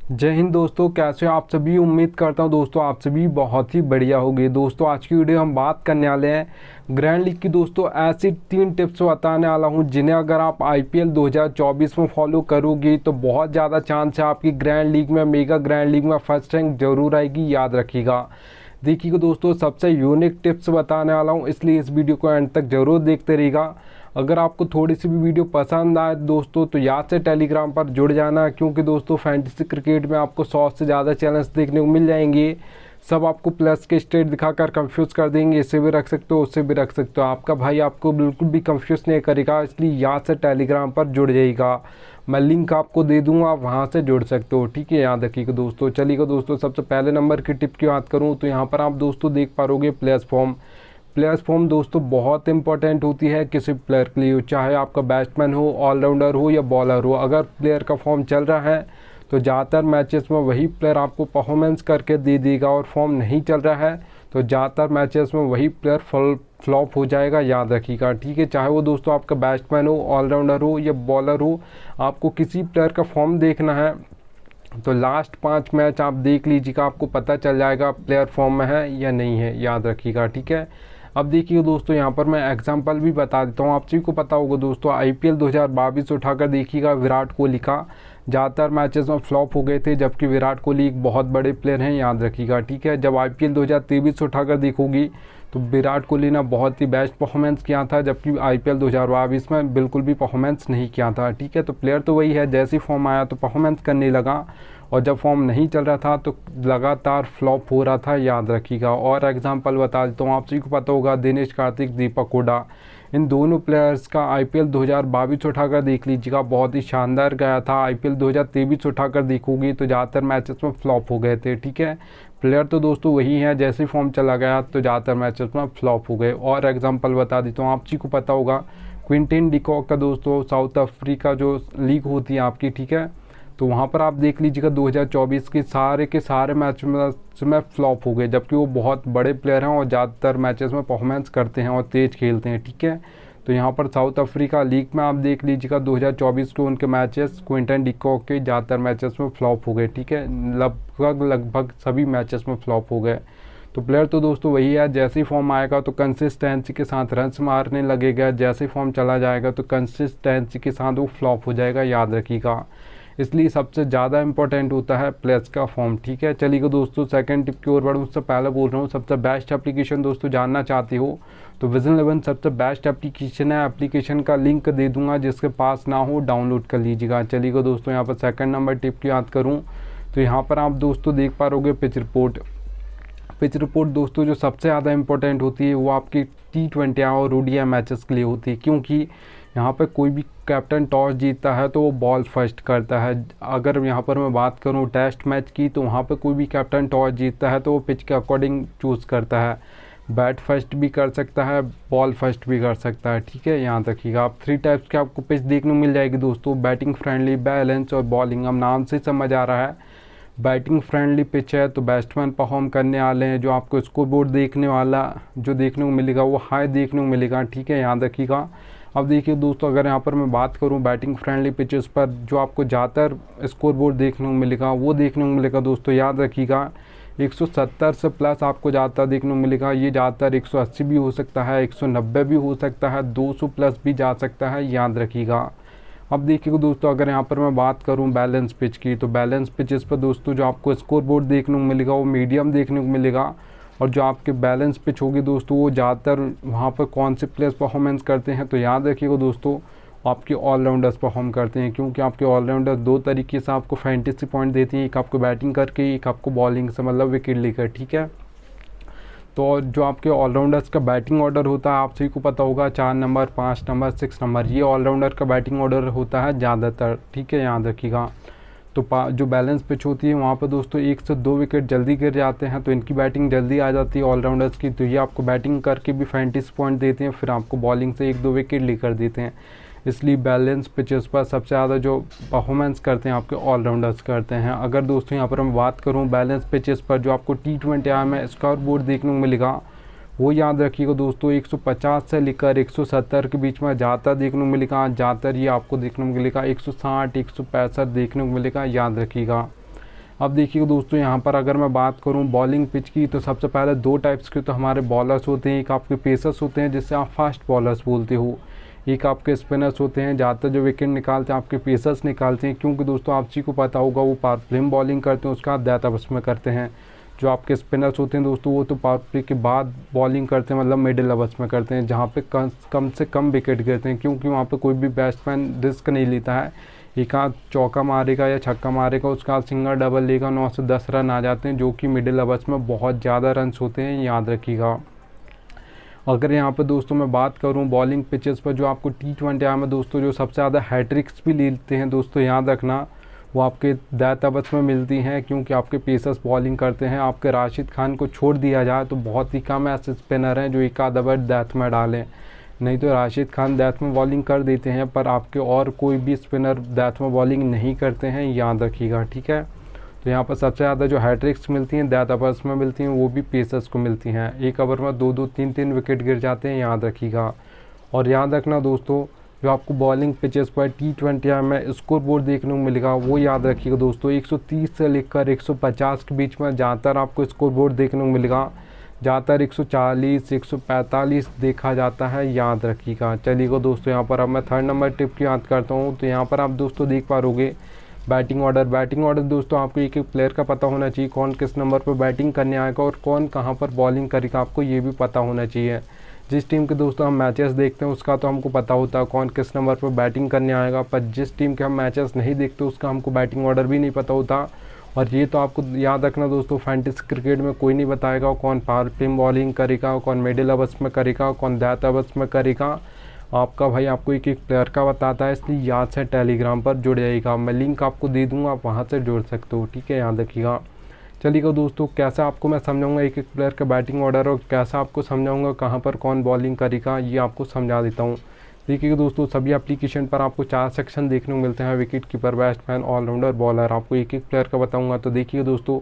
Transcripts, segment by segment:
जय हिंद दोस्तों, कैसे हो आप सभी। उम्मीद करता हूं दोस्तों आप सभी बहुत ही बढ़िया होंगे। दोस्तों आज की वीडियो हम बात करने वाले हैं ग्रैंड लीग की। दोस्तों ऐसी 3 टिप्स बताने वाला हूं जिन्हें अगर आप आईपीएल 2024 में फॉलो करोगी तो बहुत ज़्यादा चांस है आपकी ग्रैंड लीग में, मेगा ग्रैंड लीग में फर्स्ट रैंक जरूर आएगी, याद रखिएगा। देखिएगा दोस्तों, सबसे यूनिक टिप्स बताने वाला हूँ, इसलिए इस वीडियो को एंड तक जरूर देखते रहिएगा। अगर आपको थोड़ी सी भी वीडियो पसंद आए दोस्तों तो याद से टेलीग्राम पर जुड़ जाना, क्योंकि दोस्तों फैंटेसी क्रिकेट में आपको 100 से ज़्यादा चैनल्स देखने को मिल जाएंगे। सब आपको प्लस के स्टेट दिखाकर कंफ्यूज कर देंगे, इसे भी रख सकते हो उससे भी रख सकते हो। आपका भाई आपको बिल्कुल भी कंफ्यूज नहीं करेगा, इसलिए याद से टेलीग्राम पर जुड़ जाइएगा। मैं लिंक आपको दे दूंगा, वहाँ से जुड़ सकते हो, ठीक है, याद रखिएगा दोस्तों। चलिएगा दोस्तों, सबसे पहले नंबर की टिप की बात करूँ तो यहाँ पर आप दोस्तों देख पाओगे प्लेयर्स फॉर्म दोस्तों बहुत इंपॉर्टेंट होती है किसी प्लेयर के लिए, चाहे आपका बैट्समैन हो, ऑलराउंडर हो या बॉलर हो। अगर प्लेयर का फॉर्म चल रहा है तो ज़्यादातर मैचेस में वही प्लेयर आपको परफॉर्मेंस करके दे देगा, और फॉर्म नहीं चल रहा है तो ज़्यादातर मैचेस में वही प्लेयर फ्लॉप हो जाएगा, याद रखिएगा, ठीक है। चाहे वो दोस्तों आपका बैट्समैन हो, ऑलराउंडर हो या बॉलर हो, आपको किसी प्लेयर का फॉर्म देखना है तो लास्ट 5 मैच आप देख लीजिएगा, आपको पता चल जाएगा प्लेयर फॉर्म में है या नहीं है, याद रखिएगा, ठीक है। अब देखिए दोस्तों, यहाँ पर मैं एग्जांपल भी बता देता हूँ, आप सभी को पता होगा दोस्तों। आईपीएल 2022 उठाकर देखिएगा, विराट कोहली का ज़्यादातर मैचेस में फ्लॉप हो गए थे, जबकि विराट कोहली एक बहुत बड़े प्लेयर हैं, याद रखिएगा, ठीक है। जब आईपीएल 2023 उठाकर देखोगी तो विराट कोहली ने बहुत ही बेस्ट परफॉर्मेंस किया था, जबकि आईपीएल 2022 में बिल्कुल भी परफॉर्मेंस नहीं किया था, ठीक है। तो प्लेयर तो वही है, जैसी फॉर्म आया तो परफॉर्मेंस करने लगा, और जब फॉर्म नहीं चल रहा था तो लगातार फ्लॉप हो रहा था, याद रखिएगा। और एग्जांपल बता देता हूँ, आप सभी को पता होगा दिनेश कार्तिक, दीपक हुडा, इन दोनों प्लेयर्स का आईपीएल 2022 उठाकर देख लीजिएगा, बहुत ही शानदार गया था। आईपीएल 2023 उठाकर देखोगी तो ज़्यादातर मैचेस में फ्लॉप हो गए थे, ठीक है। प्लेयर तो दोस्तों वही है, जैसे फॉर्म चला गया तो ज़्यादातर मैचेस में फ्लॉप हो गए। और एग्जांपल बता देता हूँ, आप सभी को पता होगा क्विंटन डिकॉक का दोस्तों साउथ अफ्रीका जो लीग होती है आपकी, ठीक है, तो वहाँ पर आप देख लीजिएगा 2024 के सारे मैच में फ्लॉप हो गए, जबकि वो बहुत बड़े प्लेयर हैं और ज़्यादातर मैचेस में परफॉर्मेंस करते हैं और तेज़ खेलते हैं, ठीक है। तो यहाँ पर साउथ अफ्रीका लीग में आप देख लीजिएगा 2024 के उनके मैचेस क्विंटन डिकॉक के ज़्यादातर मैचेस में फ्लॉप हो गए, ठीक है, लगभग सभी मैचेस में फ्लॉप हो गए। तो प्लेयर तो दोस्तों वही है, जैसे ही फॉर्म आएगा तो कंसिस्टेंसी के साथ रन्स मारने लगेगा, जैसे ही फॉर्म चला जाएगा तो कंसिस्टेंसी के साथ वो फ्लॉप हो जाएगा, याद रखिएगा। इसलिए सबसे ज़्यादा इंपॉर्टेंट होता है प्लेयर्स का फॉर्म, ठीक है। चलिए दोस्तों, सेकंड टिप की ओर बढ़ूँ उससे पहले बोल रहा हूँ, सबसे बेस्ट एप्लीकेशन दोस्तों जानना चाहते हो तो विजन 11 सबसे बेस्ट एप्लीकेशन है। एप्लीकेशन का लिंक दे दूंगा, जिसके पास ना हो डाउनलोड कर लीजिएगा। चलिए दोस्तों, यहाँ पर सेकंड नंबर टिप की बात करूँ तो यहाँ पर आप दोस्तों देख पा रहोगे पिच रिपोर्ट दोस्तों जो सबसे ज़्यादा इंपॉर्टेंट होती है वो आपकी T20 और ओडीआई मैचेस के लिए होती है, क्योंकि यहाँ पर कोई भी कैप्टन टॉस जीतता है तो वो बॉल फर्स्ट करता है। अगर यहाँ पर मैं बात करूँ टेस्ट मैच की तो वहाँ पर कोई भी कैप्टन टॉस जीतता है तो वो पिच के अकॉर्डिंग चूज़ करता है, बैट फर्स्ट भी कर सकता है, बॉल फर्स्ट भी कर सकता है, ठीक है, यहाँ रखिएगा। आप 3 टाइप्स के आपको पिच देखने को मिल जाएगी दोस्तों, बैटिंग फ्रेंडली, बैलेंस और बॉलिंग। अब नाम से समझ आ रहा है, बैटिंग फ्रेंडली पिच है तो बैट्समैन परफॉर्म करने वाले हैं, जो आपको स्कोर बोर्ड देखने को मिलेगा वो हाई देखने को मिलेगा, ठीक है, याद रखिएगा। अब देखिए दोस्तों, अगर यहाँ पर मैं बात करूँ बैटिंग फ्रेंडली पिचेस पर जो आपको ज़्यादातर स्कोर बोर्ड देखने को मिलेगा वो देखने को मिलेगा दोस्तों, याद रखिएगा 170 से प्लस आपको ज़्यादातर देखने को मिलेगा। ये ज़्यादातर 180 भी हो सकता है, 190 भी हो सकता है, 200 प्लस भी जा सकता है, याद रखिएगा। अब देखिए दोस्तों, अगर यहाँ पर मैं बात करूँ बैलेंस पिच की तो बैलेंस पिचेस पर दोस्तों जो आपको स्कोर बोर्ड देखने को मिलेगा वो मीडियम देखने को मिलेगा, और जो आपके बैलेंस पिच होगी दोस्तों वो ज़्यादातर वहाँ पर कौन से प्लेयर्स परफॉर्मेंस करते हैं तो याद रखिएगा दोस्तों आपके ऑलराउंडर्स परफॉर्म करते हैं, क्योंकि आपके ऑलराउंडर्स 2 तरीके से आपको फैंटेसी पॉइंट देते हैं, एक आपको बैटिंग करके, एक आपको बॉलिंग से, मतलब विकेट लेकर, ठीक है। तो जो आपके ऑलराउंडर्स का बैटिंग ऑर्डर होता है आप सभी को पता होगा 4 नंबर, 5 नंबर, 6 नंबर, ये ऑलराउंडर का बैटिंग ऑर्डर होता है ज़्यादातर, ठीक है, याद रखिएगा। तो जो बैलेंस पिच होती है वहाँ पर दोस्तों 1 से 2 विकेट जल्दी गिर जाते हैं, तो इनकी बैटिंग जल्दी आ जाती है ऑलराउंडर्स की, तो ये आपको बैटिंग करके भी फैंटेसी पॉइंट देते हैं, फिर आपको बॉलिंग से 1-2 विकेट लेकर देते हैं। इसलिए बैलेंस पिचेस पर सबसे ज़्यादा जो परफॉर्मेंस करते हैं आपके ऑलराउंडर्स करते हैं। अगर दोस्तों यहाँ पर मैं बात करूँ बैलेंस पिचेस पर जो आपको T20 में स्कोर बोर्ड देखने को मिलेगा वो याद रखिएगा दोस्तों 150 से लेकर 170 के बीच में ज़्यादातर देखने को मिलेगा, ज़्यादातर ये आपको देखने को मिलेगा 160 165 देखने को मिलेगा, याद रखिएगा। अब देखिए दोस्तों, यहाँ पर अगर मैं बात करूँ बॉलिंग पिच की, तो सबसे पहले 2 टाइप्स के तो हमारे बॉलर्स होते हैं। एक आपके पेसर्स होते हैं जिससे आप फास्ट बॉलर्स बोलते हो, एक आपके स्पिनर्स होते हैं। ज़्यादातर जो विकेट निकालते हैं आपके पेसर्स निकालते हैं, क्योंकि दोस्तों आप जी को पता होगा वो पावर प्ले में बॉलिंग करते हैं, उसका आप डेथ ओवर्स में करते हैं। जो आपके स्पिनर्स होते हैं दोस्तों वो तो पावर प्ले के बाद बॉलिंग करते हैं, मतलब मिडिल ओवर्स में करते हैं, जहाँ पे कम से कम विकेट गिरते हैं, क्योंकि वहाँ पे कोई भी बैट्समैन रिस्क नहीं लेता है। एक आध चौका मारेगा या छक्का मारेगा, उसका सिंगल डबल लेगा, 9 से 10 रन आ जाते हैं, जो कि मिडिल ओवर्स में बहुत ज़्यादा रन्स होते हैं, याद रखिएगा। अगर यहाँ पर दोस्तों मैं बात करूँ बॉलिंग पिचेस पर, जो आपको T20 में दोस्तों जो सबसे ज़्यादा हैट्रिक्स भी लेते हैं दोस्तों, याद रखना वो आपके डेथ ओवर्स में मिलती हैं, क्योंकि आपके पेसर्स बॉलिंग करते हैं। आपके राशिद खान को छोड़ दिया जाए तो बहुत ही कम ऐसे स्पिनर हैं जो एक आध ओवर डेथ में डालें, नहीं तो राशिद खान डेथ में बॉलिंग कर देते हैं, पर आपके और कोई भी स्पिनर डेथ में बॉलिंग नहीं करते हैं, याद रखिएगा, ठीक है। तो यहाँ पर सबसे ज़्यादा जो हैट्रिक्स मिलती हैं डेथ ओवर्स में मिलती हैं, वो भी पेसर्स को मिलती हैं। एक ओवर में 2-2 3-3 विकेट गिर जाते हैं, याद रखिएगा। और याद रखना दोस्तों, जो आपको बॉलिंग पिचेस पर T20 में स्कोर बोर्ड देखने को मिलेगा, वो याद रखिएगा दोस्तों, 130 से लेकर 150 के बीच में ज़्यादातर आपको स्कोर बोर्ड देखने को मिलेगा। ज़्यादातर 140 145 देखा जाता है, याद रखिएगा। चलिएगा दोस्तों, यहाँ पर अब मैं 3rd नंबर टिप की बात करता हूँ। तो यहाँ पर आप दोस्तों देख पा रहोगे बैटिंग ऑर्डर दोस्तों आपको एक प्लेयर का पता होना चाहिए, कौन किस नंबर पर बैटिंग करने आएगा और कौन कहाँ पर बॉलिंग करेगा, आपको ये भी पता होना चाहिए। जिस टीम के दोस्तों हम मैचेस देखते हैं उसका तो हमको पता होता है कौन किस नंबर पर बैटिंग करने आएगा, पर जिस टीम के हम मैचेस नहीं देखते उसका हमको बैटिंग ऑर्डर भी नहीं पता होता। और ये तो आपको याद रखना दोस्तों, फैंटेसी क्रिकेट में कोई नहीं बताएगा कौन पावर प्ले में बॉलिंग करेगा, कौन मिडिल ओवर्स में करेगा, कौन डेथ ओवर्स में करेगा। आपका भाई आपको एक प्लेयर का बताता है, इसलिए याद से टेलीग्राम पर जुड़ जाइएगा। मैं लिंक आपको दे दूँगा, आप वहाँ से जुड़ सकते हो, ठीक है, याद रखिएगा। चलिएगा दोस्तों, कैसा आपको मैं समझाऊंगा एक प्लेयर का बैटिंग ऑर्डर और कैसा आपको समझाऊंगा कहाँ पर कौन बॉलिंग करेगा, ये आपको समझा देता हूँ। देखिए दोस्तों, सभी एप्लीकेशन पर आपको 4 सेक्शन देखने को मिलते हैं, wicket keeper, batsman, all rounder, bowler. आपको एक प्लेयर का बताऊँगा। तो देखिए दोस्तों,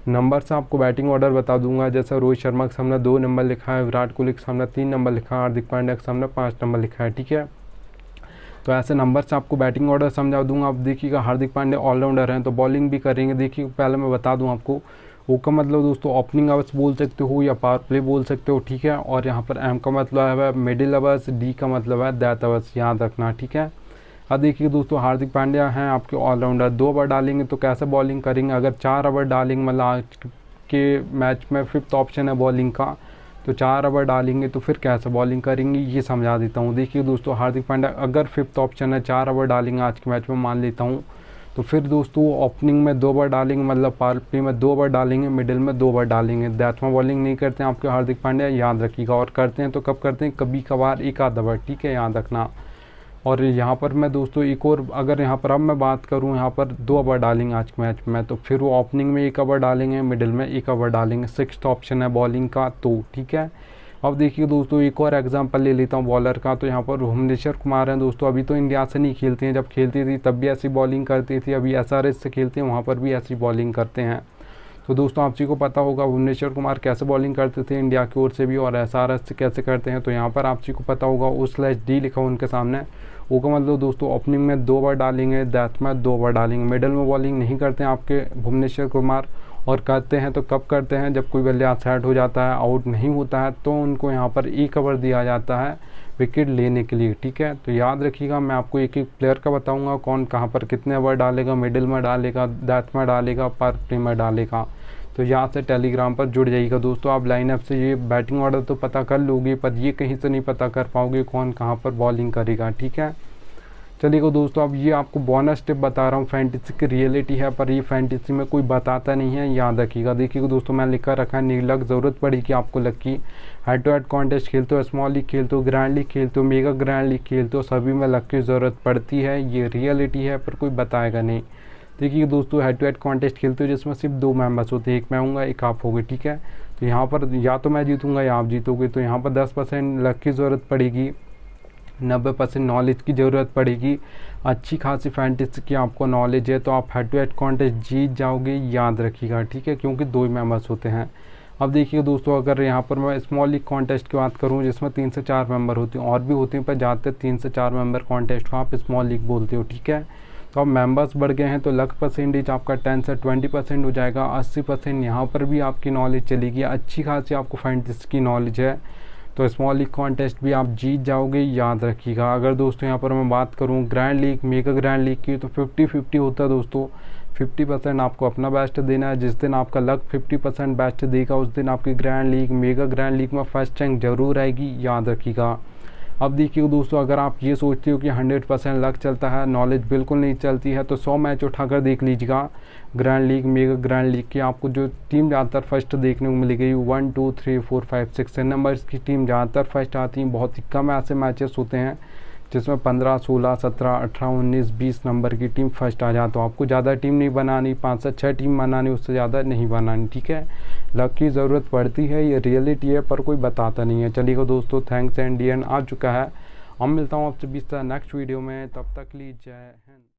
नंबर से आपको बैटिंग ऑर्डर बता दूंगा। जैसे रोहित शर्मा के सामने 2 नंबर लिखा है, विराट कोहली के सामने 3 नंबर लिखा है, हार्दिक पांड्या के सामने 5 नंबर लिखा है, ठीक है। तो ऐसे नंबर से आपको बैटिंग ऑर्डर समझा दूंगा। अब देखिएगा, हार्दिक पांड्या ऑलराउंडर हैं तो बॉलिंग भी करेंगे। देखिए पहले मैं बता दूं आपको, ओ का मतलब दोस्तों ओपनिंग ओवर्स बोल सकते हो या पावर प्ले बोल सकते हो, ठीक है। और यहाँ पर एम का मतलब है मिडिल ओवर्स, डी का मतलब है डेथ ओवर्स, याद रखना, ठीक है। अब देखिए दोस्तों, हार्दिक पांड्या हैं आपके ऑलराउंडर, 2 ओवर डालेंगे तो कैसे बॉलिंग करेंगे। अगर 4 ओवर डालेंगे, मतलब आज के मैच में 5th ऑप्शन है बॉलिंग का, तो 4 ओवर डालेंगे तो फिर कैसे बॉलिंग करेंगे ये समझा देता हूँ। देखिए दोस्तों, हार्दिक पांड्या अगर 5th ऑप्शन है, 4 ओवर डालेंगे आज के मैच में, मान लेता हूँ, तो फिर दोस्तों ओपनिंग में 2 ओवर डालेंगे, मतलब पावर प्ले में 2 ओवर डालेंगे, मिडिल में 2 ओवर डालेंगे। डेथ में बॉलिंग नहीं करते हैं आपके हार्दिक पांड्या, याद रखिएगा। और करते हैं तो कब करते हैं, कभी कभार 1 आध ओवर, ठीक है, याद रखना। और यहाँ पर मैं दोस्तों एक और, अगर यहाँ पर अब मैं बात करूँ, यहाँ पर 2 ओवर डालेंगे आज के मैच में, तो फिर वो ओपनिंग में 1 ओवर डालेंगे, मिडिल में 1 ओवर डालेंगे, 6th ऑप्शन है बॉलिंग का, तो ठीक है। अब देखिए दोस्तों, एक और एग्जांपल ले लेता हूँ बॉलर का। तो यहाँ पर भुवनेश्वर कुमार हैं दोस्तों, अभी तो इंडिया से नहीं खेलते हैं, जब खेलती थी तब भी ऐसी बॉलिंग करती थी, अभी SRH से खेलते हैं, वहाँ पर भी ऐसी बॉलिंग करते हैं। तो दोस्तों आप जी को पता होगा भुवनेश्वर कुमार कैसे बॉलिंग करते थे इंडिया की ओर से भी, और SRH से कैसे करते हैं। तो यहाँ पर आप जी को पता होगा O/D लिखा हो उनके सामने। ओ का मतलब दोस्तों ओपनिंग में 2 ओवर डालेंगे, डेथ में 2 ओवर डालेंगे, मिडिल में बॉलिंग नहीं करते हैं आपके भुवनेश्वर कुमार, और करते हैं तो कब करते हैं, जब कोई बल्लेबाज सेट हो जाता है, आउट नहीं होता है, तो उनको यहाँ पर 1 ओवर दिया जाता है विकेट लेने के लिए, ठीक है। तो याद रखिएगा, मैं आपको एक प्लेयर का बताऊंगा कौन कहाँ पर कितने ओवर डालेगा, मिडिल में डालेगा, डेथ में डालेगा, पावर प्ले में डालेगा। तो यहाँ से टेलीग्राम पर जुड़ जाइएगा दोस्तों। आप लाइनअप से ये बैटिंग ऑर्डर तो पता कर लोगे, पर ये कहीं से नहीं पता कर पाओगे कौन कहाँ पर बॉलिंग करेगा, ठीक है। चलिएगा दोस्तों, अब ये आपको बोनस टिप बता रहा हूँ, फैंटेसी की रियलिटी है, पर ये फैंटेसी में कोई बताता नहीं है, याद रखिएगा। देखिएगा दोस्तों, मैं लिखा रखा है, नीलक ज़रूरत पड़ेगी आपको लक की। हेड टू हेड कॉन्टेस्ट खेलते हो, स्मॉल लीग खेलते हो, ग्रैंड लीग खेलते हो, मेगा ग्रैंड लीग खेलते हो, सभी में लक की ज़रूरत पड़ती है, ये रियलिटी है, पर कोई बताएगा नहीं। देखिए दोस्तों, हेड टू हेड कॉन्टेस्ट खेलते हो जिसमें सिर्फ 2 मेंबर्स होते हैं, एक मैं हूँगा, एक आप होगे, ठीक है। तो यहाँ पर या तो मैं जीतूँगा या आप जीतोगे, तो यहाँ पर 10% लक की ज़रूरत पड़ेगी, 90% नॉलेज की ज़रूरत पड़ेगी। अच्छी खासी फैंटेसी की आपको नॉलेज है तो आप हेड टू हेड कॉन्टेस्ट जीत जाओगे, याद रखिएगा, ठीक है, क्योंकि 2 ही मेंबर्स होते हैं। अब देखिए दोस्तों, अगर यहाँ पर मैं स्मॉल लीग कॉन्टेस्ट की बात करूँ जिसमें 3 से 4 मेंबर होते हैं, और भी होते हैं पर ज़्यादातर 3 से 4 मेंबर कॉन्टेस्ट को आप स्मॉल लीग बोलते हो, ठीक है। तो तो अब मेंबर्स बढ़ गए हैं तो लक परसेंटेज आपका 10 से 20% हो जाएगा। 80% यहाँ पर भी आपकी नॉलेज चलेगी। अच्छी खासी आपको फैंटेसी की नॉलेज है तो स्मॉल लीग कॉन्टेस्ट भी आप जीत जाओगे, याद रखिएगा। अगर दोस्तों यहाँ पर मैं बात करूँ grand league, mega grand league की, तो 50-50 होता है दोस्तों। 50% आपको अपना बेस्ट देना है। जिस दिन आपका लक 50% बेस्ट देगा उस दिन आपकी grand league, mega grand league में फर्स्ट रैंक जरूर आएगी, याद रखिएगा। अब देखिए दोस्तों, अगर आप ये सोचते हो कि 100% लक चलता है, नॉलेज बिल्कुल नहीं चलती है, तो 100 मैच उठाकर देख लीजिएगा grand league, mega grand league की। आपको जो टीम ज़्यादातर फर्स्ट देखने को मिलेगी 1 2 3 4 5 6 नंबर्स की टीम ज़्यादातर फर्स्ट आती हैं। बहुत ही कम ऐसे मैचेस होते हैं जिसमें 15 16 17 18 19 20 नंबर की टीम फर्स्ट आ जाए। तो आपको ज़्यादा टीम नहीं बनानी, 5 से 6 टीम बनानी, उससे ज़्यादा नहीं बनानी, ठीक है। लक की ज़रूरत पड़ती है, ये रियलिटी है, पर कोई बताता नहीं है। चलिएगा दोस्तों, थैंक्स एंड डी एंड आ चुका है। अब मिलता हूँ आपसे 20 नेक्स्ट वीडियो में, तब तक लीजिए जय हिंद।